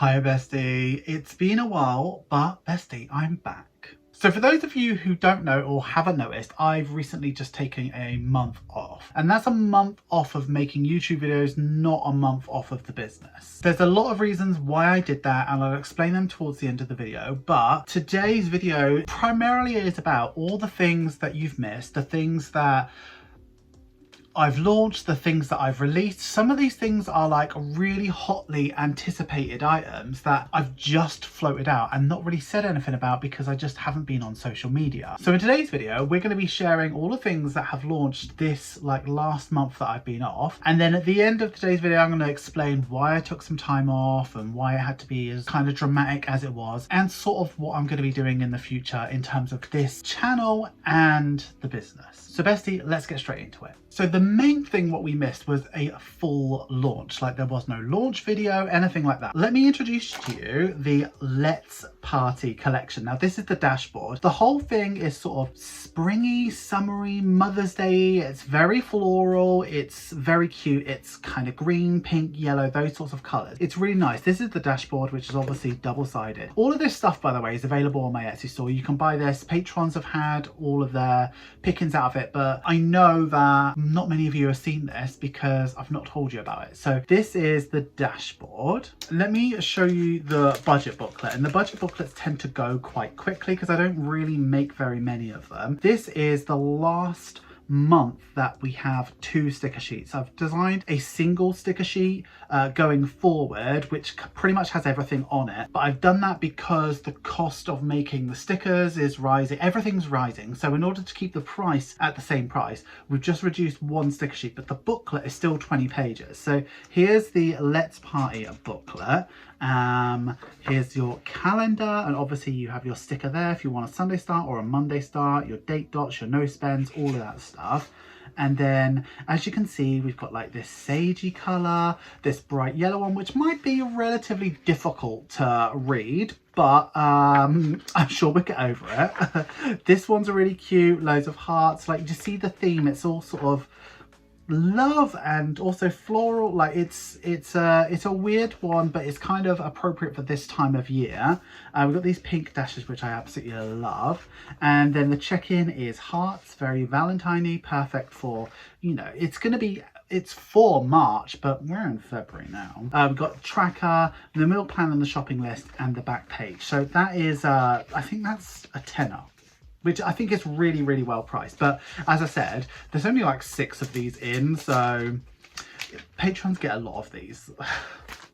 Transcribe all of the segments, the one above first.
Hi bestie, it's been a while, but bestie, I'm back. So for those of you who don't know or haven't noticed, I've recently just taken a month off. And that's a month off of making YouTube videos, not a month off of the business. There's a lot of reasons why I did that and I'll explain them towards the end of the video. But today's video primarily is about all the things that you've missed, the things that I've launched, the things that I've released. Some of these things are like really hotly anticipated items that I've just floated out and not really said anything about because I just haven't been on social media. So in today's video, we're going to be sharing all the things that have launched this like last month that I've been off. And then at the end of today's video, I'm going to explain why I took some time off and why it had to be as kind of dramatic as it was and sort of what I'm going to be doing in the future in terms of this channel and the business. So bestie, let's get straight into it. So the main thing what we missed was a full launch. Like there was no launch video, anything like that. Let me introduce to you the Let's Party collection. Now this is the dashboard. The whole thing is sort of springy, summery, Mother's Day. It's very floral. It's very cute. It's kind of green, pink, yellow, those sorts of colors. It's really nice. This is the dashboard, which is obviously double-sided. All of this stuff, by the way, is available on my Etsy store. You can buy this. Patrons have had all of their pickings out of it, but I know that not many of you have seen this because I've not told you about it. So this is the dashboard. Let me show you the budget booklet, and the budget booklets tend to go quite quickly because I don't really make very many of them. This is the last month that we have 2 sticker sheets. I've designed a single sticker sheet going forward, which pretty much has everything on it, but I've done that because the cost of making the stickers is rising. Everything's rising, so in order to keep the price at the same price, we've just reduced 1 sticker sheet, but the booklet is still 20 pages. So here's the Let's Party booklet. Here's your calendar, and obviously you have your sticker there if you want a Sunday start or a Monday start, your date dots, your no spends, all of that stuff. And then as you can see, we've got like this sagey color, this bright yellow one, which might be relatively difficult to read, but I'm sure we'll get over it. This one's really cute, loads of hearts. Like, you see the theme, it's all sort of love and also floral. Like it's a weird one, but it's kind of appropriate for this time of year. We've got these pink dashes, which I absolutely love, and then the check-in is hearts, very Valentine-y, perfect for, you know, it's for March, but we're in February now. We've got tracker, the meal plan and the shopping list, and the back page. So that is I think that's a tenner, which I think is really, really well priced. But as I said, there's only like 6 of these in, so patrons get a lot of these.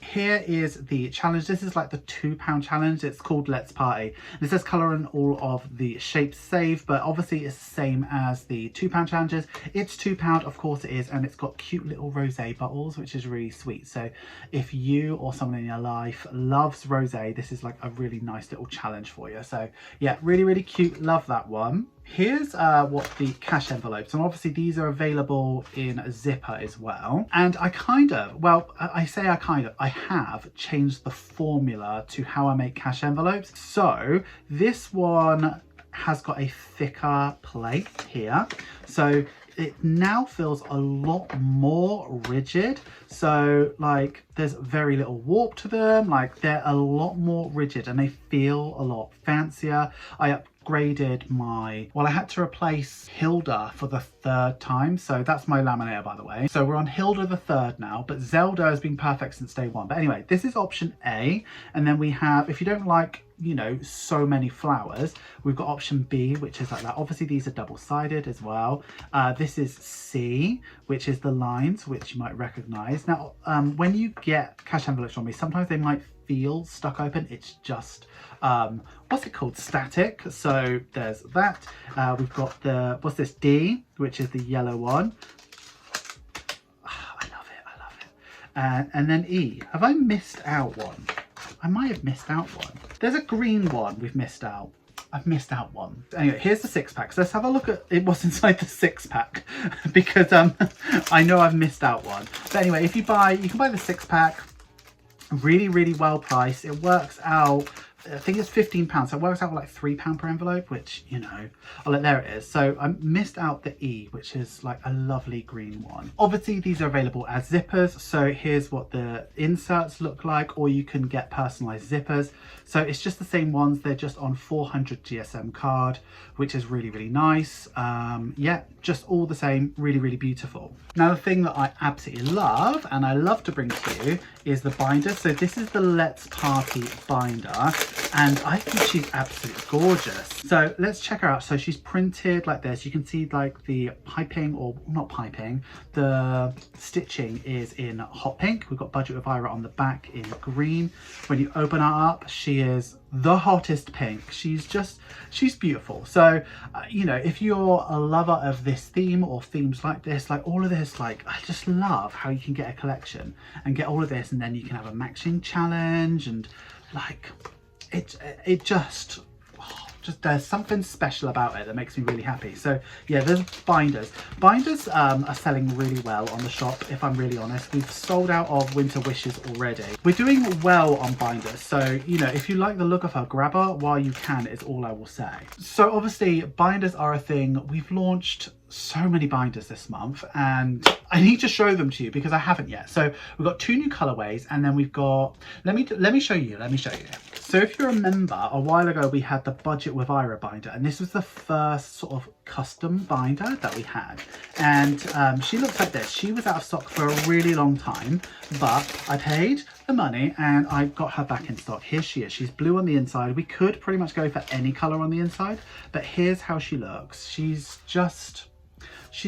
Here is the challenge. This is like the £2 challenge. It's called Let's Party. It says colour in all of the shapes saved, but obviously it's the same as the £2 challenges. It's £2, of course it is, and it's got cute little rosé bottles, which is really sweet. So if you or someone in your life loves rosé, this is like a really nice little challenge for you. So yeah, really, really cute. Love that one. Here's what the cash envelopes, and obviously these are available in a zipper as well. And I have changed the formula to how I make cash envelopes. So this one has got a thicker plate here, so it now feels a lot more rigid. So like there's very little warp to them, like they're a lot more rigid and they feel a lot fancier. I upgraded my, well, I had to replace Hilda for the 3rd time, so that's my laminator, by the way. So we're on Hilda the 3rd now, but Zelda has been perfect since day 1. But anyway, this is option A, and then we have, if you don't like, you know, so many flowers, we've got option B, which is like that. Obviously these are double-sided as well. This is C, which is the lines, which you might recognize. Now when you get cash envelopes from me, sometimes they might feel stuck open. It's just what's it called, static. So there's that. We've got the, what's this, D, which is the yellow one. I love it. And then E. Have I missed out one? I might have missed out one. There's a green one we've missed out. I've missed out one. Anyway, here's the 6-pack. So let's have a look at what's inside the 6-pack because I know I've missed out one. But anyway, if you can buy the 6-pack. Really, really well priced. It works out I think it's £15, so it works out like £3 per envelope, which, you know, oh look, there it is. So I missed out the E, which is like a lovely green one. Obviously these are available as zippers, so here's what the inserts look like, or you can get personalized zippers. So it's just the same ones, they're just on 400 GSM card, which is really, really nice. Yeah, just all the same, really, really beautiful. Now the thing that I absolutely love, and I love to bring to you, is the binder. So this is the Let's Party binder, and I think she's absolutely gorgeous. So let's check her out. So she's printed like this. You can see like the piping, or not piping, the stitching is in hot pink. We've got Budget with Ira on the back in green. When you open her up, she is the hottest pink. She's beautiful. So you know, if you're a lover of this theme or themes like this, like all of this, like I just love how you can get a collection and get all of this, and then you can have a matching challenge, and like it just there's something special about it that makes me really happy. So yeah, there's binders. Binders are selling really well on the shop, if I'm really honest. We've sold out of Winter Wishes already. We're doing well on binders, so you know, if you like the look of her, grab her while you can, is all I will say. So obviously binders are a thing. We've launched so many binders this month, and I need to show them to you because I haven't yet. So we've got 2 new colorways, and then we've got, let me show you. So if you remember, a while ago we had the Budget with Ira binder, and this was the first sort of custom binder that we had, and she looks like this. She was out of stock for a really long time, but I paid the money and I got her back in stock. Here she is. She's blue on the inside. We could pretty much go for any color on the inside, but here's how she looks. She's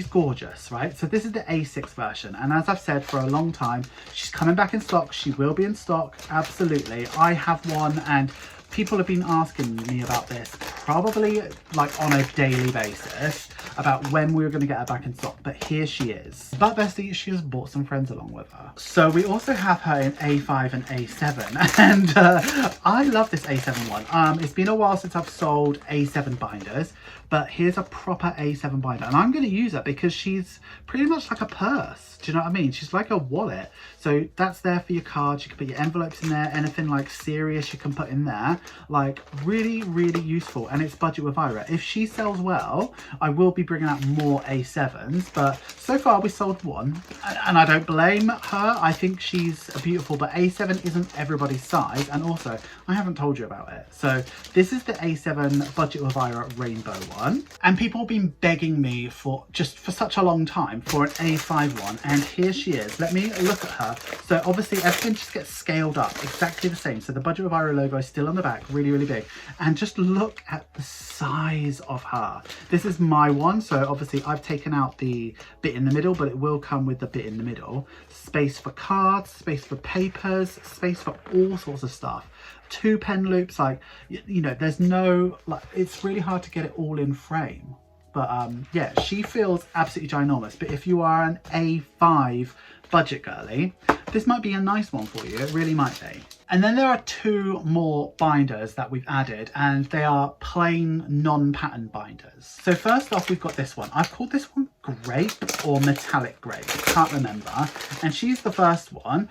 gorgeous, right? So this is the A6 version, and as I've said for a long time, she's coming back in stock. She will be in stock, absolutely. I have one, and people have been asking me about this probably like on a daily basis about when we were going to get her back in stock, but here she is. But Bestie, she has brought some friends along with her. So we also have her in A5 and A7, and I love this A7 one. It's been a while since I've sold A7 binders, but here's a proper A7 binder, and I'm going to use her because she's pretty much like a purse. Do you know what I mean? She's like a wallet. So that's there for your cards. You can put your envelopes in there, anything like serious you can put in there. Like really, really useful, and it's Budget with Ira. If she sells well, I will be bringing out more A7s, but so far we sold one, and I don't blame her. I think she's beautiful, but A7 isn't everybody's size, and also I haven't told you about it. So this is the A7 Budget with Ira rainbow one, and people have been begging me for such a long time for an A5 one, and here she is. Let me look at her. So obviously everything just gets scaled up exactly the same. So the Budget with Ira logo is still on the back, really, really big, and just look at the size of her. This is my one, so obviously I've taken out the bit in the middle, but it will come with the bit in the middle. Space for cards, space for papers, space for all sorts of stuff. 2 pen loops, like, you know, there's no, like, it's really hard to get it all in frame. But yeah, she feels absolutely ginormous. But if you are an A5 budget girly, this might be a nice one for you. It really might be. And then there are 2 more binders that we've added, and they are plain non-pattern binders. So first off, we've got this one. I've called this one Grape or Metallic Grape, can't remember. And she's the first one.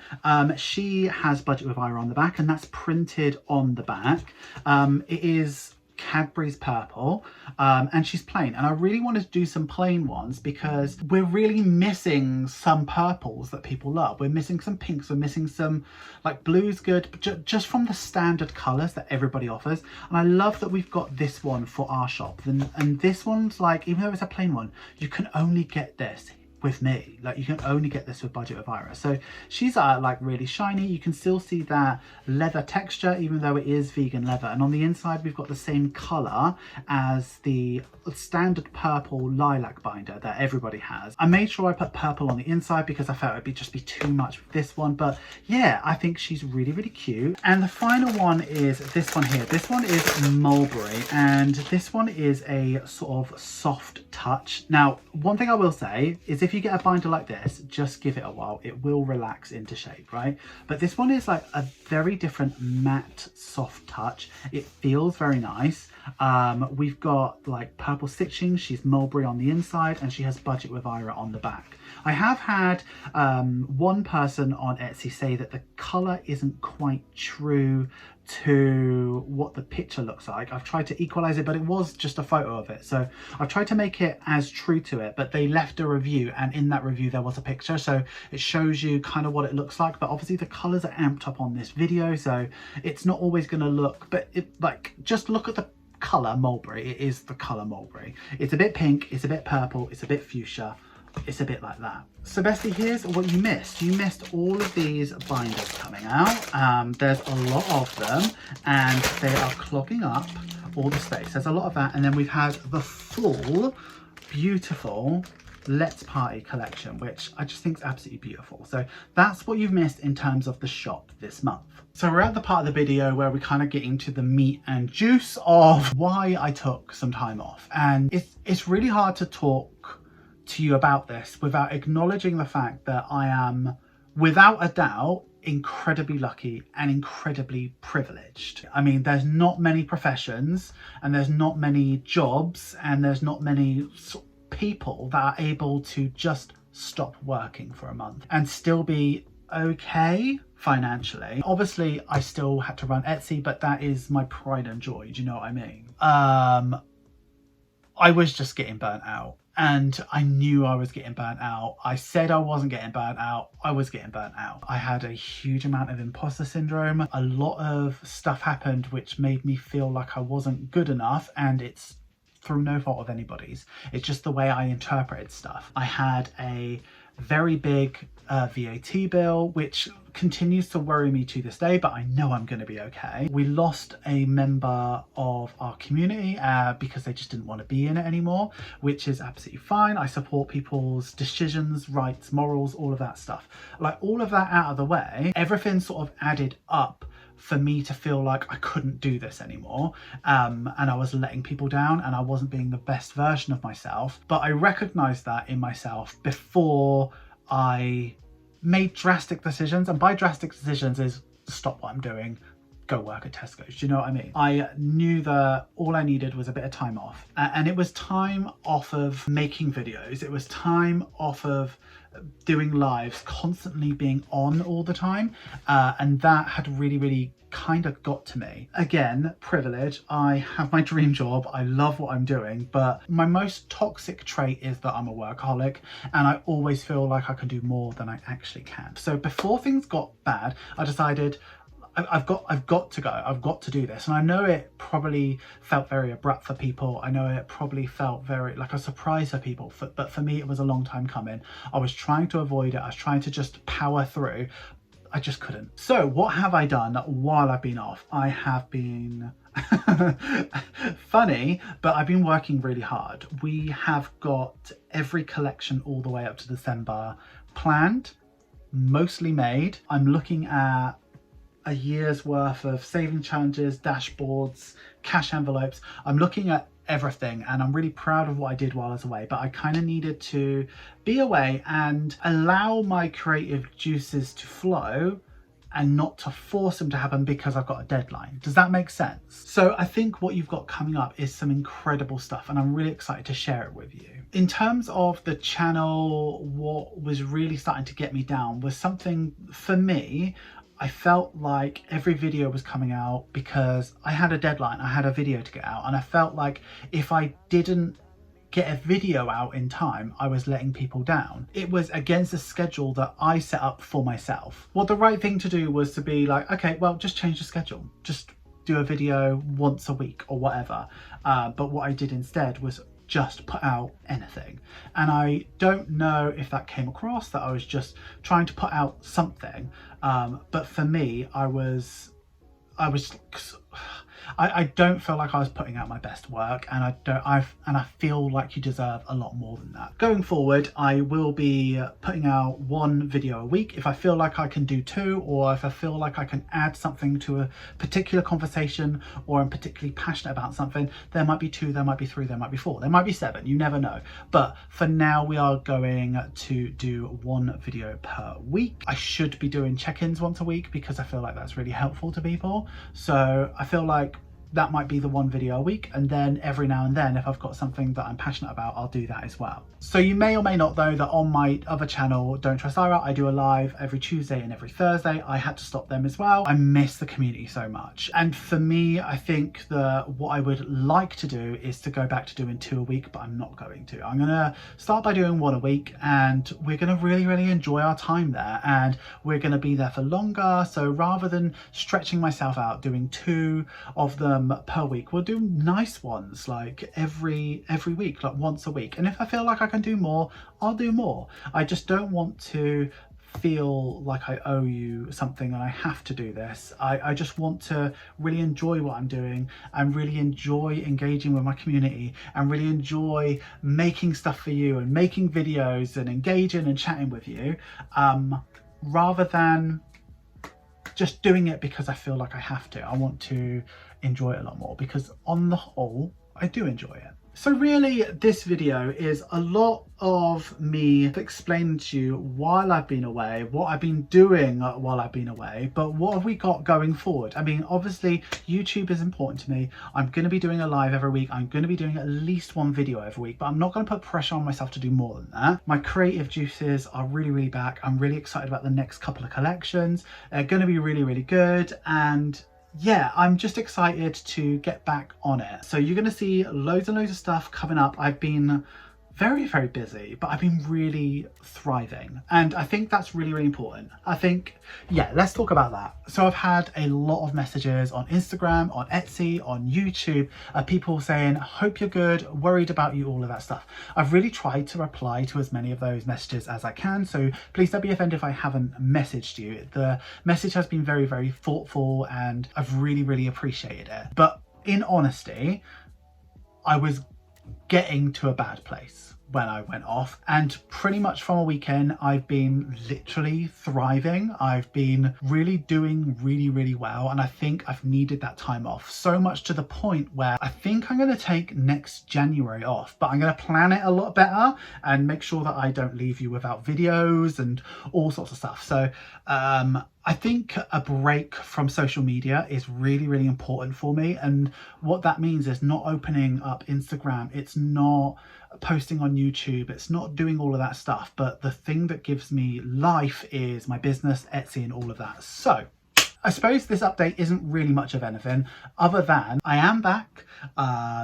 She has Budget with Ira on the back, and that's printed on the back. It is Cadbury's purple, and she's plain, and I really wanted to do some plain ones because we're really missing some purples that people love. We're missing some pinks, we're missing some like blues, good, but just from the standard colors that everybody offers. And I love that we've got this one for our shop, and this one's like, even though it's a plain one, you can only get this with me. Like, you can only get this with Budget with Ira. So she's like really shiny. You can still see that leather texture, even though it is vegan leather. And on the inside, we've got the same color as the standard purple lilac binder that everybody has. I made sure I put purple on the inside because I felt it'd just be too much with this one. But yeah, I think she's really, really cute. And the final one is this one here. This one is Mulberry, and this one is a sort of soft touch. Now, one thing I will say is if you get a binder like this, just give it a while. It will relax into shape, right? But this one is like a very different matte soft touch. It feels very nice. We've got like purple stitching. She's mulberry on the inside, and she has Budget with Ira on the back. I have had one person on Etsy say that the colour isn't quite true to what the picture looks like. I've tried to equalize it, but it was just a photo of it. So I've tried to make it as true to it, but they left a review, and in that review there was a picture. So it shows you kind of what it looks like, but obviously the colors are amped up on this video. So it's not always going to look, but just look at the color mulberry. It is the color mulberry. It's a bit pink, it's a bit purple, it's a bit fuchsia. It's a bit like that. So Bestie, here's what you missed. You missed all of these binders coming out. There's a lot of them and they are clogging up all the space. There's a lot of that. And then we've had the full, beautiful Let's Party collection, which I just think is absolutely beautiful. So that's what you've missed in terms of the shop this month. So we're at the part of the video where we kind of get into the meat and juice of why I took some time off. And it's really hard to talk to you about this without acknowledging the fact that I am, without a doubt, incredibly lucky and incredibly privileged. I mean, there's not many professions and there's not many jobs and there's not many people that are able to just stop working for a month and still be okay financially. Obviously, I still had to run Etsy, but that is my pride and joy. Do you know what I mean? I was just getting burnt out. And I knew I was getting burnt out. I said I wasn't getting burnt out. I was getting burnt out. I had a huge amount of imposter syndrome. A lot of stuff happened which made me feel like I wasn't good enough, and it's through no fault of anybody's. It's just the way I interpreted stuff. I had a very big VAT bill, which continues to worry me to this day, but I know I'm going to be okay. We lost a member of our community because they just didn't want to be in it anymore, which is absolutely fine. I support people's decisions, rights, morals, all of that stuff. Like, all of that out of the way, everything sort of added up for me to feel like I couldn't do this anymore, and I was letting people down and I wasn't being the best version of myself. But I recognized that in myself before I made drastic decisions, and by drastic decisions is stop what I'm doing, go work at Tesco's. Do you know what I mean? I knew that all I needed was a bit of time off, and it was time off of making videos. It was time off of doing lives, constantly being on all the time, and that had really kind of got to me. Again, privilege. I have my dream job. I love what I'm doing, but my most toxic trait is that I'm a workaholic, and I always feel like I can do more than I actually can. So before things got bad, I decided I've got to go. I've got to do this. And I know it probably felt very abrupt for people. I know it probably felt very like a surprise for people, but for me, it was a long time coming. I was trying to avoid it. I was trying to just power through. I just couldn't. So what have I done while I've been off? I have been funny, but I've been working really hard. We have got every collection all the way up to December planned, mostly made. I'm looking at a year's worth of saving challenges, dashboards, cash envelopes. I'm looking at everything, and I'm really proud of what I did while I was away, but I kind of needed to be away and allow my creative juices to flow and not to force them to happen because I've got a deadline. Does that make sense? So I think what you've got coming up is some incredible stuff, and I'm really excited to share it with you. In terms of the channel, what was really starting to get me down was something for me. I felt like every video was coming out because I had a deadline, I had a video to get out, and I felt like if I didn't get a video out in time, I was letting people down. It was against the schedule that I set up for myself. Well, the right thing to do was to be like, okay, well, just change the schedule. Just do a video once a week or whatever. But what I did instead was just put out anything. And I don't know if that came across, that I was just trying to put out something. But for me, I don't feel like I was putting out my best work, and I feel like you deserve a lot more than that. Going forward, I will be putting out one video a week. If I feel like I can do two, or if I feel like I can add something to a particular conversation, or I'm particularly passionate about something, there might be two, there might be three, there might be four, there might be seven, you never know. But for now, we are going to do one video per week. I should be doing check-ins once a week because I feel like that's really helpful to people. So I feel like that might be the one video a week, and then every now and then if I've got something that I'm passionate about, I'll do that as well. So you may or may not know that on my other channel, Don't Trust Ira, I do a live every Tuesday and every Thursday. I had to stop them as well. I miss the community so much, and for me, I think that what I would like to do is to go back to doing 2 a week, but I'm not going to. I'm gonna start by doing 1 a week, and we're gonna really enjoy our time there, and we're gonna be there for longer. So rather than stretching myself out doing 2 of them per week, we'll do nice ones like every week, like once a week. And if I feel like I can do more, I'll do more. I just don't want to feel like I owe you something and I have to do this. I just want to really enjoy what I'm doing and really enjoy engaging with my community and really enjoy making stuff for you and making videos and engaging and chatting with you, rather than just doing it because I feel like I have to. I want to enjoy it a lot more, because on the whole, I do enjoy it. So really, this video is a lot of me explaining to you while I've been away, what I've been doing while I've been away, but what have we got going forward? I mean, obviously YouTube is important to me. I'm going to be doing a live every week. I'm going to be doing at least 1 video every week, but I'm not going to put pressure on myself to do more than that. My creative juices are really back. I'm really excited about the next couple of collections. They're going to be really good, and yeah, I'm just excited to get back on it. So you're going to see loads and loads of stuff coming up. I've been very busy, but I've been really thriving, and I think that's really important. I think, yeah, let's talk about that. So I've had a lot of messages on Instagram, on Etsy, on YouTube, people saying, hope you're good, worried about you, all of that stuff. I've really tried to reply to as many of those messages as I can, so please don't be offended if I haven't messaged you. The message has been very thoughtful, and I've really appreciated it. But in honesty, I was getting to a bad place when I went off, and pretty much from a weekend I've been literally thriving. I've been really doing really well, and I think I've needed that time off, so much to the point where I think I'm going to take next January off, but I'm going to plan it a lot better and make sure that I don't leave you without videos and all sorts of stuff. So I think a break from social media is really important for me, and what that means is not opening up Instagram, it's not posting on YouTube, it's not doing all of that stuff, but the thing that gives me life is my business, Etsy, and all of that. So I suppose this update isn't really much of anything other than I am back.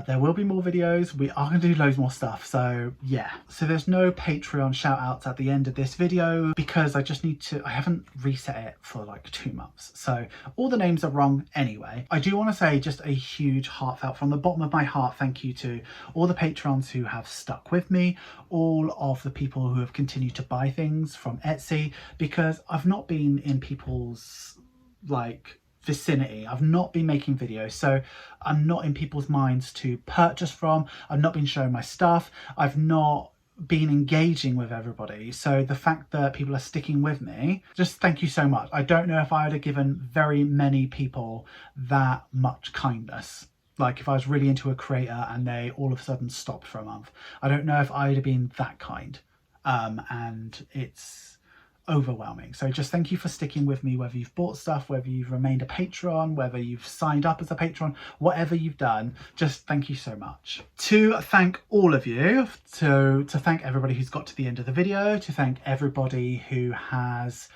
There will be more videos. We are going to do loads more stuff. So yeah, so there's no Patreon shout outs at the end of this video because I just need to, I haven't reset it for like 2 months. So all the names are wrong anyway. I do want to say just a huge heartfelt from the bottom of my heart thank you to all the patrons who have stuck with me, all of the people who have continued to buy things from Etsy, because I've not been in people's like vicinity. I've not been making videos, so I'm not in people's minds to purchase from. I've not been showing my stuff. I've not been engaging with everybody. So the fact that people are sticking with me, just thank you so much. I don't know if I would have given very many people that much kindness. Like if I was really into a creator and they all of a sudden stopped for a month, I don't know if I would have been that kind. And it's overwhelming. So just thank you for sticking with me, whether you've bought stuff, whether you've remained a patron, whether you've signed up as a patron, whatever you've done, just thank you so much. To thank all of you, to thank everybody who's got to the end of the video, to thank everybody who has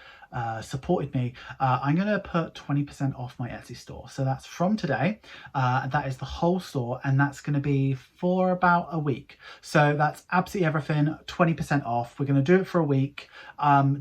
supported me, I'm going to put 20% off my Etsy store. So that's from today. That is the whole store, and that's going to be for about a week. So that's absolutely everything, 20% off. We're going to do it for a week,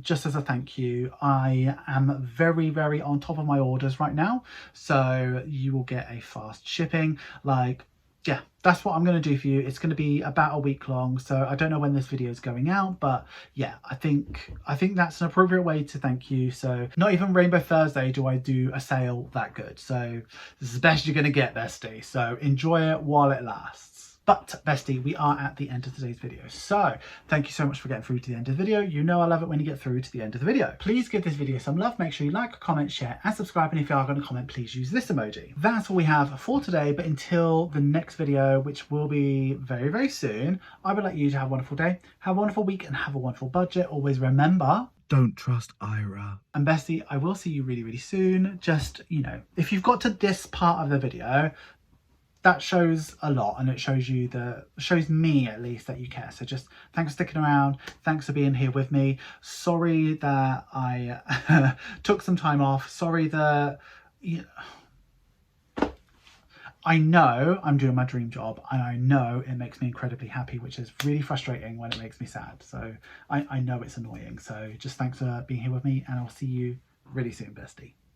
just as a thank you. I am very on top of my orders right now, so you will get a fast shipping. Like, yeah, that's what I'm going to do for you. It's going to be about a week long, so I don't know when this video is going out, but yeah, I think that's an appropriate way to thank you. So not even Rainbow Thursday do I do a sale that good. So this is the best you're going to get, bestie. So enjoy it while it lasts. But bestie, we are at the end of today's video. So thank you so much for getting through to the end of the video. You know I love it when you get through to the end of the video. Please give this video some love. Make sure you like, comment, share, and subscribe. And if you are going to comment, please use this emoji. That's all we have for today. But until the next video, which will be very soon, I would like you to have a wonderful day, have a wonderful week, and have a wonderful budget. Always remember, don't trust Ira. And bestie, I will see you really soon. Just, you know, if you've got to this part of the video, that shows a lot, and it shows you shows me at least that you care. So just thanks for sticking around, thanks for being here with me. Sorry that I took some time off, sorry that I know I'm doing my dream job, and I know it makes me incredibly happy, which is really frustrating when it makes me sad. So I know it's annoying. So just thanks for being here with me, and I'll see you really soon, bestie.